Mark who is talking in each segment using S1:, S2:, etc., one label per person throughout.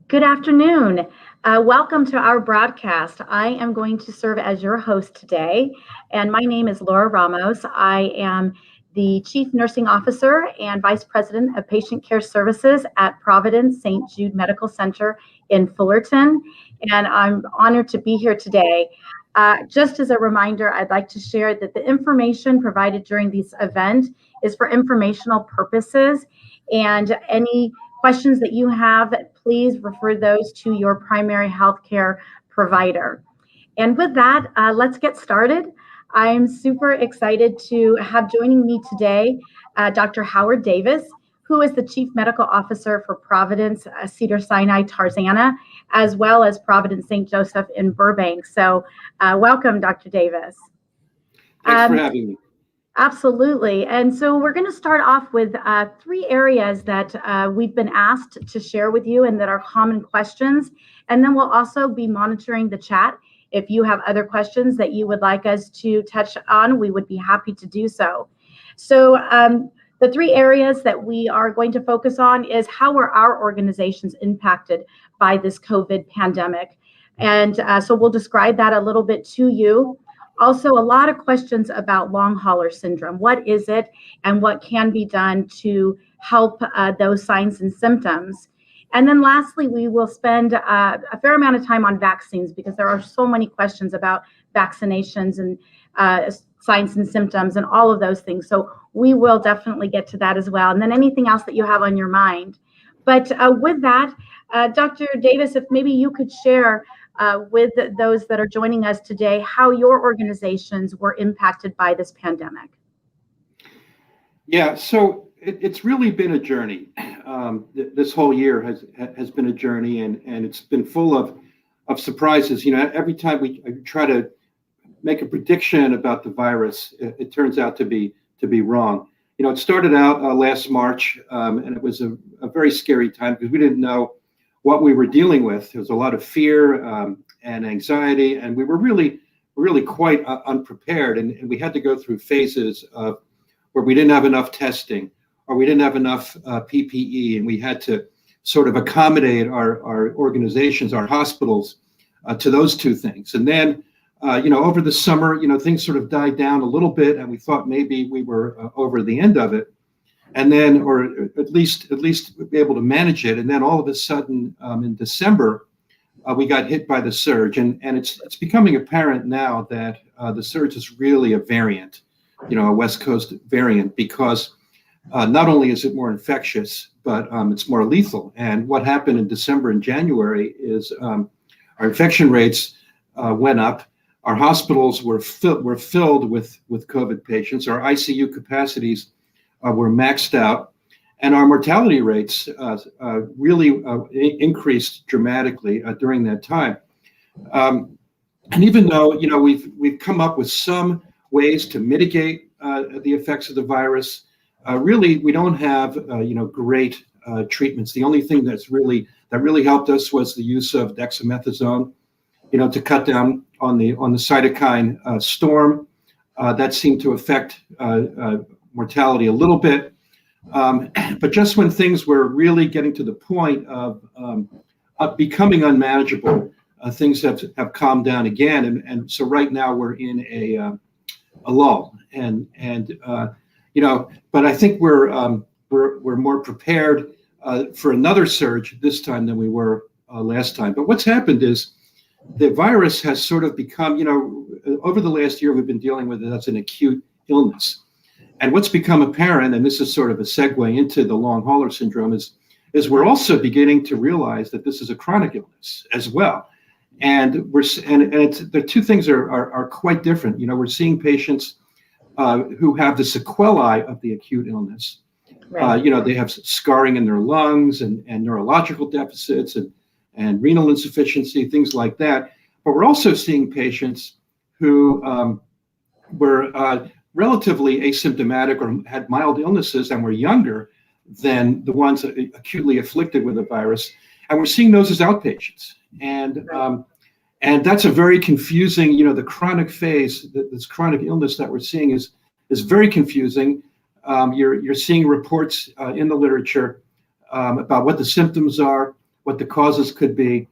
S1: Good afternoon. Welcome to our broadcast. I am going to serve as your host today, and my name is Laura Ramos. I am the Chief Nursing Officer and Vice President of Patient Care Services at Providence St. Jude Medical Center in Fullerton, and I'm honored to be here today. Just as a reminder, I'd like to share that the information provided during this event is for informational purposes, and any questions that you have, please refer those to your primary healthcare provider. And with that, let's get started. I'm super excited to have joining me today Dr. Howard Davis, who is the Chief Medical Officer for Providence Cedars-Sinai Tarzana, as well as Providence St. Joseph in Burbank. So welcome, Dr. Davis.
S2: Thanks for having me.
S1: Absolutely. And so we're going to start off with three areas that we've been asked to share with you and that are common questions. And then we'll also be monitoring the chat. If you have other questions that you would like us to touch on, we would be happy to do so. So the three areas that we are going to focus on is how were our organizations impacted by this COVID pandemic? And so we'll describe that a little bit to you. Also, a lot of questions about long hauler syndrome. What is it and what can be done to help those signs and symptoms? And then lastly, we will spend a fair amount of time on vaccines because there are so many questions about vaccinations and signs and symptoms and all of those things. So we will definitely get to that as well. And then anything else that you have on your mind. But with that, Dr. Davis, if maybe you could share with those that are joining us today, how your organizations were impacted by this pandemic.
S2: Yeah, so it's really been a journey. This whole year has been a journey, and it's been full of surprises. You know, every time we try to make a prediction about the virus, it turns out to be wrong. You know, it started out last March, and it was a very scary time because we didn't know what we were dealing with. There was a lot of fear and anxiety, and we were really quite unprepared. And we had to go through phases of where we didn't have enough testing or we didn't have enough PPE, and we had to sort of accommodate our organizations, our hospitals, to those two things. And then, over the summer, things sort of died down a little bit, and we thought maybe we were over the end of it. And then, or at least be able to manage it. And then all of a sudden, in December, we got hit by the surge, and it's becoming apparent now that the surge is really a variant, a West Coast variant, because not only is it more infectious, but it's more lethal. And what happened in December and January is our infection rates went up. Our hospitals were filled with COVID patients. Our ICU capacities were maxed out, and our mortality rates really increased dramatically during that time. And even though we've come up with some ways to mitigate the effects of the virus, really we don't have great treatments. The only thing that really helped us was the use of dexamethasone, to cut down on the cytokine storm. That seemed to affect mortality a little bit, but just when things were really getting to the point of becoming unmanageable, things have calmed down again, and so right now we're in a lull, and but I think we're more prepared for another surge this time than we were last time. But what's happened is the virus has sort of become, over the last year we've been dealing with it as an acute illness. And what's become apparent, and this is sort of a segue into the long hauler syndrome, is we're also beginning to realize that this is a chronic illness as well. And the two things are quite different. We're seeing patients who have the sequelae of the acute illness. Right. They have scarring in their lungs and neurological deficits and renal insufficiency, things like that. But we're also seeing patients who were relatively asymptomatic or had mild illnesses and were younger than the ones acutely afflicted with the virus. And we're seeing those as outpatients. And that's a very confusing, the chronic phase, this chronic illness that we're seeing is very confusing. You're seeing reports in the literature about what the symptoms are, what the causes could be,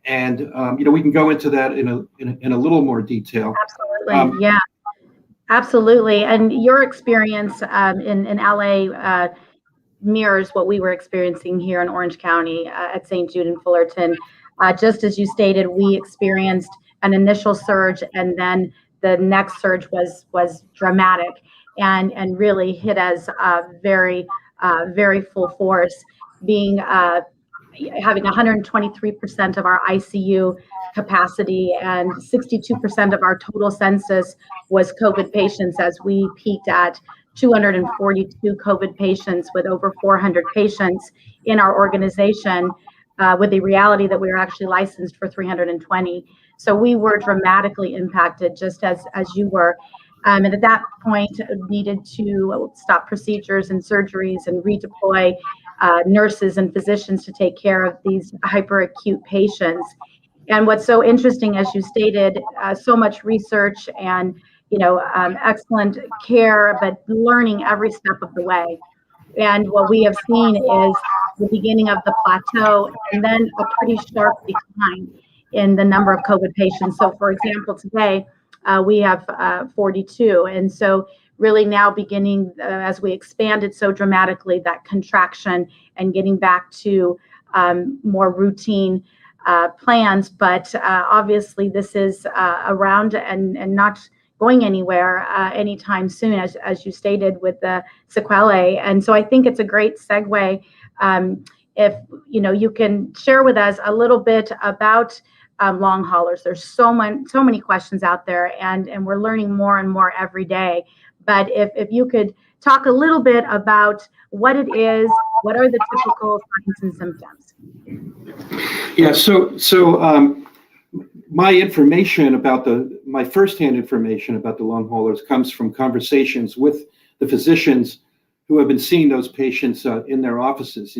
S2: and we can go into that in a little more detail.
S1: Absolutely, yeah, absolutely. And your experience in LA mirrors what we were experiencing here in Orange County at St. Jude and Fullerton. Just as you stated, we experienced an initial surge, and then the next surge was dramatic and really hit us very full force, being having 123% of our ICU capacity and 62% of our total census was COVID patients, as we peaked at 242 COVID patients with over 400 patients in our organization, with the reality that we were actually licensed for 320. So we were dramatically impacted, just as you were. And at that point, needed to stop procedures and surgeries and redeploy nurses and physicians to take care of these hyperacute patients. And what's so interesting, as you stated, so much research and excellent care, but learning every step of the way. And what we have seen is the beginning of the plateau and then a pretty sharp decline in the number of COVID patients. So, for example, today we have 42. And so really now beginning, as we expanded so dramatically, that contraction and getting back to more routine plans. But obviously this is around and not going anywhere anytime soon, as you stated, with the sequelae. And so I think it's a great segue. If you can share with us a little bit about long haulers. There's so many questions out there, and we're learning more and more every day. But if you could talk a little bit about what it is, what are the typical signs and symptoms?
S2: Yeah, so my information about my firsthand information about the long haulers comes from conversations with the physicians who have been seeing those patients in their offices.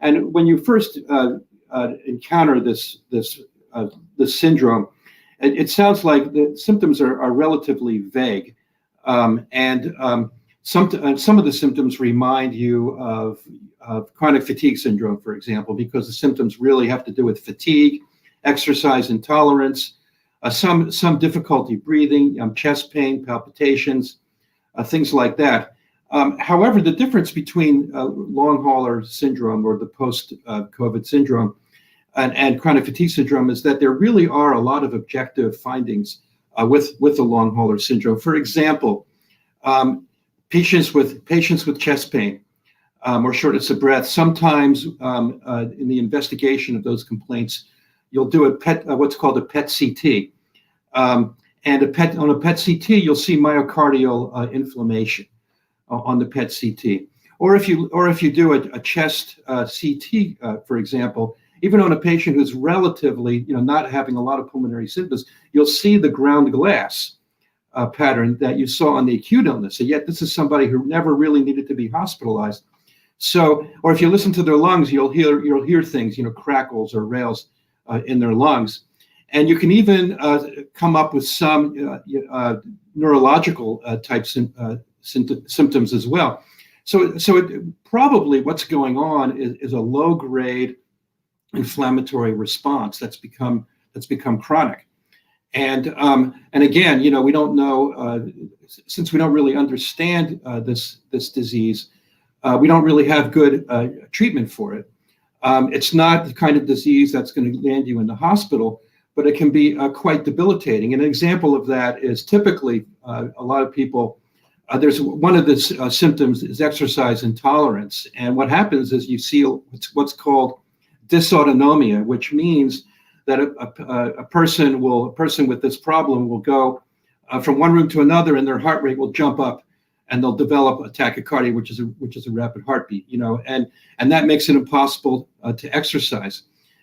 S2: And when you first encounter this syndrome, it sounds like the symptoms are relatively vague, and some of the symptoms remind you of chronic fatigue syndrome, for example, because the symptoms really have to do with fatigue, exercise intolerance, some difficulty breathing, chest pain, palpitations, things like that. However, the difference between long hauler syndrome, or the post-COVID syndrome, and chronic fatigue syndrome is that there really are a lot of objective findings with the long hauler syndrome. For example, patients with chest pain or shortness of breath, sometimes in the investigation of those complaints, you'll do what's called a PET CT. And on a PET CT, you'll see myocardial inflammation on the PET CT. Or if you do a chest CT, for example, even on a patient who's relatively, not having a lot of pulmonary symptoms, you'll see the ground glass pattern that you saw on the acute illness. And yet this is somebody who never really needed to be hospitalized. So, or if you listen to their lungs, you'll hear things, crackles or rails in their lungs. And you can even come up with some neurological type symptoms as well. So probably what's going on is a low grade inflammatory response that's become chronic. And again, we don't know, since we don't really understand this disease, we don't really have good treatment for it. It's not the kind of disease that's going to land you in the hospital, but it can be quite debilitating. And an example of that is typically a lot of people, there's one of the symptoms is exercise intolerance. And what happens is you see what's called dysautonomia, which means that a person with this problem will go from one room to another, and their heart rate will jump up, and they'll develop a tachycardia, which is a rapid heartbeat, and that makes it impossible to exercise.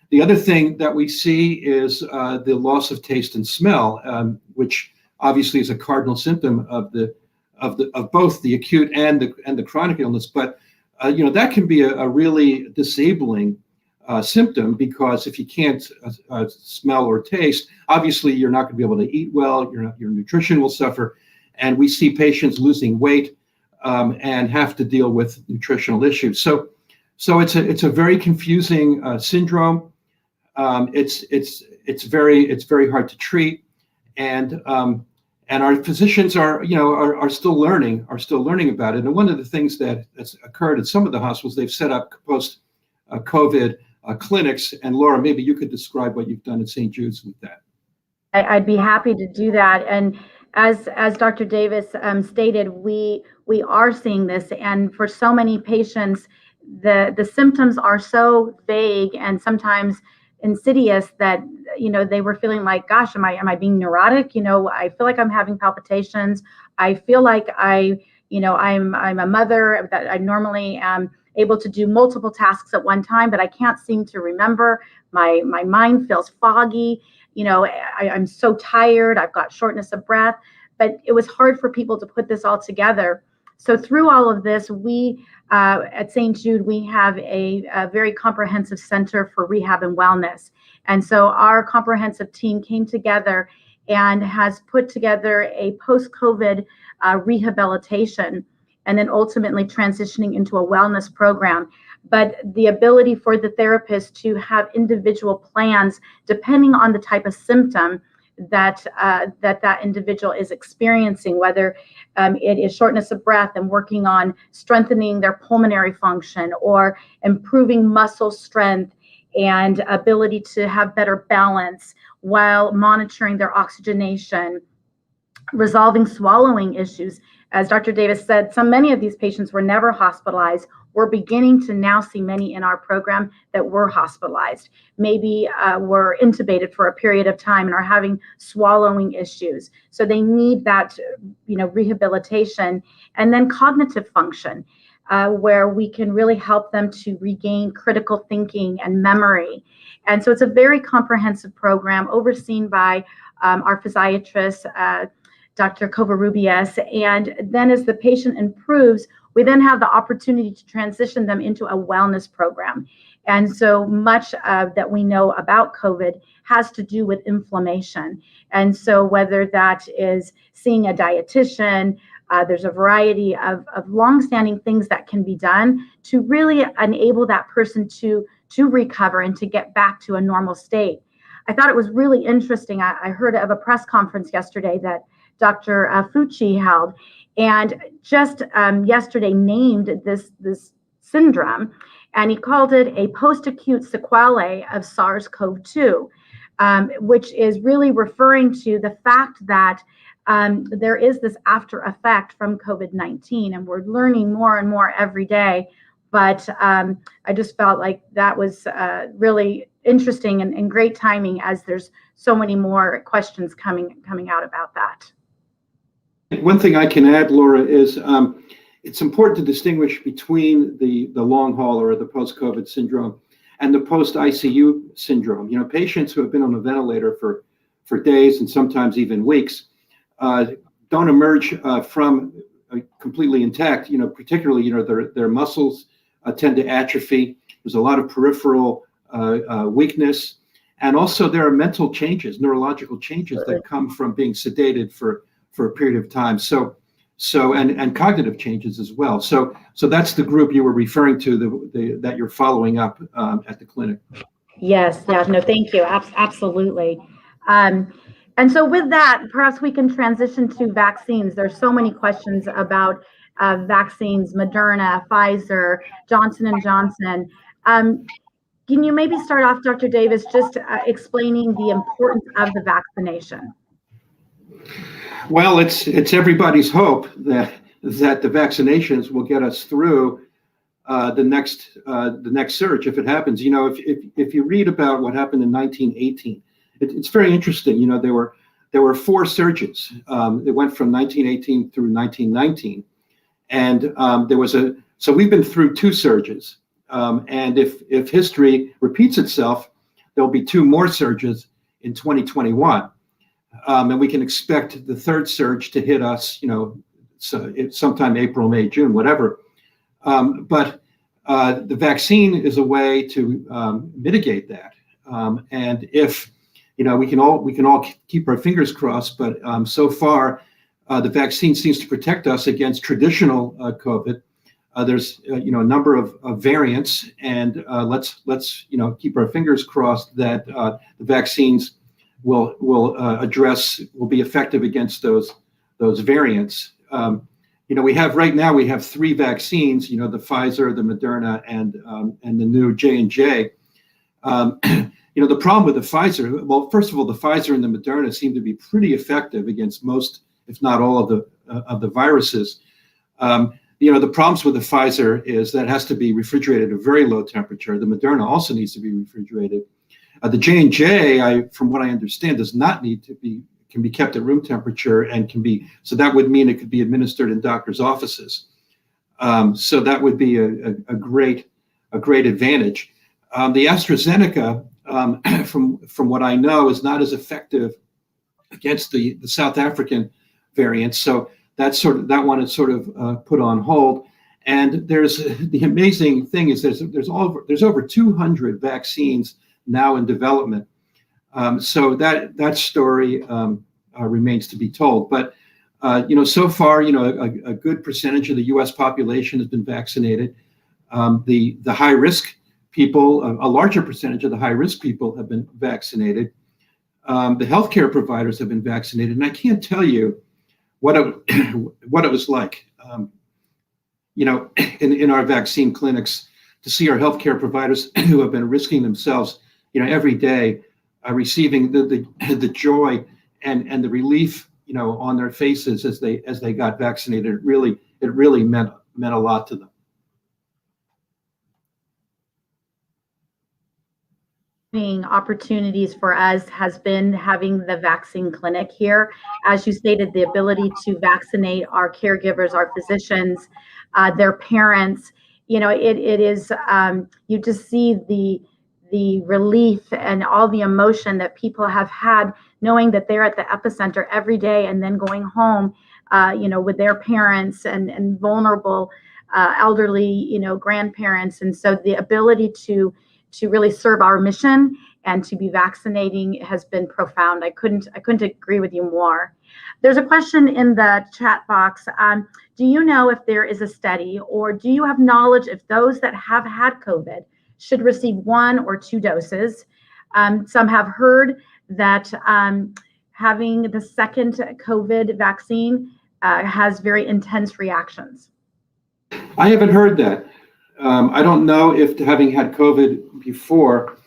S2: The other thing that we see is the loss of taste and smell, which obviously is a cardinal symptom of both the acute and the chronic illness. But that can be a really disabling symptom, because if you can't smell or taste, obviously you're not going to be able to eat well. Your nutrition will suffer, and we see patients losing weight and have to deal with nutritional issues. So So it's a very confusing syndrome. It's very hard to treat, and our physicians are still learning about it. And one of the things that's occurred at some of the hospitals, they've set up post COVID clinics. And Laura, maybe you could describe what you've done at St. Jude's with that.
S1: I'd be happy to do that. And as Dr. Davis stated, we are seeing this, and for so many patients, the symptoms are so vague and sometimes insidious that they were feeling like, gosh, am I being neurotic? I feel like I'm having palpitations. I feel like I'm a mother, that I normally am able to do multiple tasks at one time, but I can't seem to remember. My mind feels foggy. I'm so tired. I've got shortness of breath, but it was hard for people to put this all together. So through all of this, we at St. Jude, we have a very comprehensive center for rehab and wellness. And so our comprehensive team came together and has put together a post-COVID rehabilitation, and then ultimately transitioning into a wellness program. But the ability for the therapist to have individual plans depending on the type of symptom that individual is experiencing, whether it is shortness of breath and working on strengthening their pulmonary function, or improving muscle strength and ability to have better balance while monitoring their oxygenation, resolving swallowing issues. As Dr. Davis said, many of these patients were never hospitalized. We're beginning to now see many in our program that were hospitalized, maybe were intubated for a period of time and are having swallowing issues. So they need that, rehabilitation. And then cognitive function, where we can really help them to regain critical thinking and memory. And so it's a very comprehensive program overseen by our physiatrist, Dr. Covarrubias. And then as the patient improves, we then have the opportunity to transition them into a wellness program. And so much that we know about COVID has to do with inflammation. And so whether that is seeing a dietitian, there's a variety of longstanding things that can be done to really enable that person to recover and to get back to a normal state. I thought it was really interesting. I heard of a press conference yesterday that Dr. Fucci held, and just yesterday named this syndrome, and he called it a post-acute sequelae of SARS-CoV-2, which is really referring to the fact that there is this after effect from COVID-19, and we're learning more and more every day. But I just felt like that was really interesting and great timing, as there's so many more questions coming out about that.
S2: One thing I can add, Laura, is it's important to distinguish between the long hauler or the post-COVID syndrome and the post-ICU syndrome. Patients who have been on a ventilator for days and sometimes even weeks don't emerge from completely intact. Particularly, their muscles tend to atrophy. There's a lot of peripheral weakness, and also there are mental changes, neurological changes that come from being sedated for a period of time. So and cognitive changes as well. So that's the group you were referring to, that you're following up at the clinic.
S1: Yes. Yeah. No, thank you. Absolutely. And so with that, perhaps we can transition to vaccines. There's so many questions about vaccines: Moderna, Pfizer, Johnson & Johnson. Can you maybe start off, Dr. Davis, just explaining the importance of the vaccination?
S2: Well, it's everybody's hope that the vaccinations will get us through the next surge, if it happens. If you read about what happened in 1918, it's very interesting. There were 4 surges. It went from 1918 through 1919, and so we've been through 2 surges. And if history repeats itself, there'll be 2 more surges in 2021. And we can expect the 3rd surge to hit us, sometime April, May, June, whatever. But the vaccine is a way to mitigate that. And if we can all keep our fingers crossed, but so far the vaccine seems to protect us against traditional COVID, There's a number of variants, and let's keep our fingers crossed that the vaccines will be effective against those variants. We have right now, we have three vaccines, the Pfizer, the Moderna, and the new J&J. The problem with the Pfizer, well, first of all, the Pfizer and the Moderna seem to be pretty effective against most, if not all, of the viruses. The problems with the Pfizer is that it has to be refrigerated at a very low temperature. The Moderna also needs to be refrigerated. The J&J, from what I understand, does not need to be, can be kept at room temperature and so that would mean it could be administered in doctors' offices. So that would be a great advantage. The AstraZeneca, from what I know, is not as effective against the South African variant. So that one is sort of put on hold. And the amazing thing is there's over 200 vaccines now in development. So that story remains to be told. But so far, a good percentage of the U.S. population has been vaccinated. The high risk people, a larger percentage of the high risk people have been vaccinated. The healthcare providers have been vaccinated, and I can't tell you what it was like, in our vaccine clinics, to see our healthcare providers who have been risking themselves, every day, receiving the joy and the relief, on their faces as they got vaccinated. It really meant a lot to them.
S1: Opportunities for us has been having the vaccine clinic here. As you stated, the ability to vaccinate our caregivers, our physicians, their parents. It is, you just see the relief and all the emotion that people have had knowing that they're at the epicenter every day, and then going home, with their parents and vulnerable elderly, grandparents. And so the ability to really serve our mission and to be vaccinating has been profound. I couldn't agree with you more. There's a question in the chat box. Do you know if there is a study, or do you have knowledge if those that have had COVID should receive 1 or 2 doses? Some have heard that having the second COVID vaccine has very intense reactions.
S2: I haven't heard that. I don't know if having had COVID before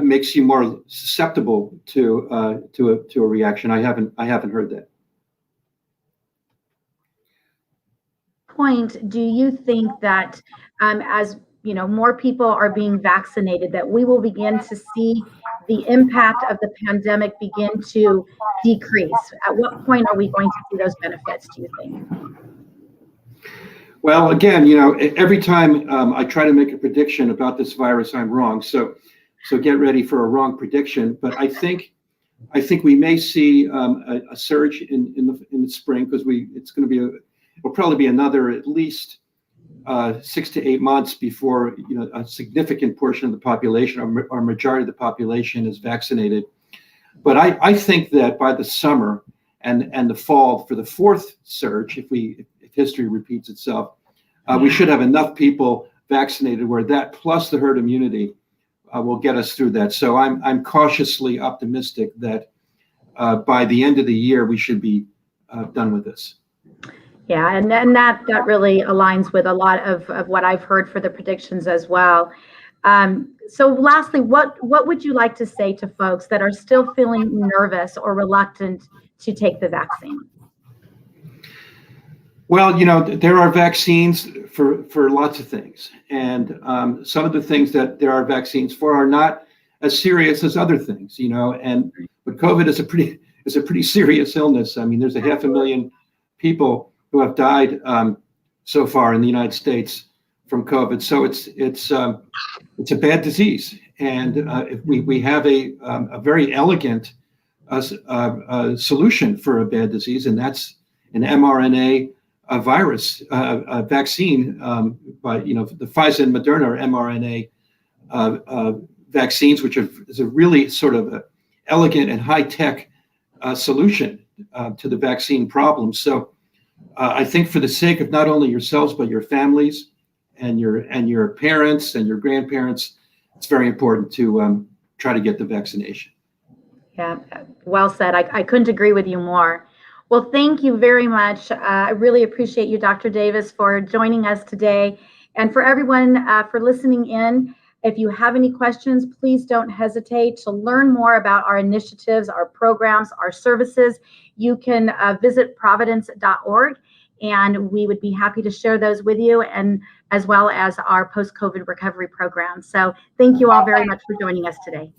S2: makes you more susceptible to a reaction. I haven't heard that.
S1: Point, do you think that as more people are being vaccinated, that we will begin to see the impact of the pandemic begin to decrease? At what point are we going to see those benefits, do you think?
S2: Well, again, every time I try to make a prediction about this virus, I'm wrong. So get ready for a wrong prediction. But I think we may see a surge in the spring, because it'll probably be another at least 6 to 8 months before a significant portion of the population, or majority of the population, is vaccinated. But I think that by the summer and the fall, for the fourth surge, if history repeats itself, we should have enough people vaccinated where that plus the herd immunity will get us through that. So I'm cautiously optimistic that by the end of the year we should be done with this.
S1: Yeah, and that really aligns with a lot of what I've heard for the predictions as well. So lastly, what would you like to say to folks that are still feeling nervous or reluctant to take the vaccine?
S2: Well, there are vaccines for lots of things, and some of the things that there are vaccines for are not as serious as other things. But COVID is a pretty serious illness. I mean, there's 500,000 people who have died so far in the United States from COVID. So it's a bad disease, and we have a very elegant solution for a bad disease, and that's an mRNA virus vaccine. By the Pfizer and Moderna are mRNA vaccines, which is a really sort of a elegant and high tech solution to the vaccine problem. So I think for the sake of not only yourselves, but your families and your parents and your grandparents, it's very important to try to get the vaccination.
S1: Yeah, well said. I couldn't agree with you more. Well, thank you very much. I really appreciate you, Dr. Davis, for joining us today. And for everyone for listening in, if you have any questions, please don't hesitate to learn more about our initiatives, our programs, our services. You can visit providence.org, and we would be happy to share those with you, and as well as our post-COVID recovery program. So thank you all very much for joining us today.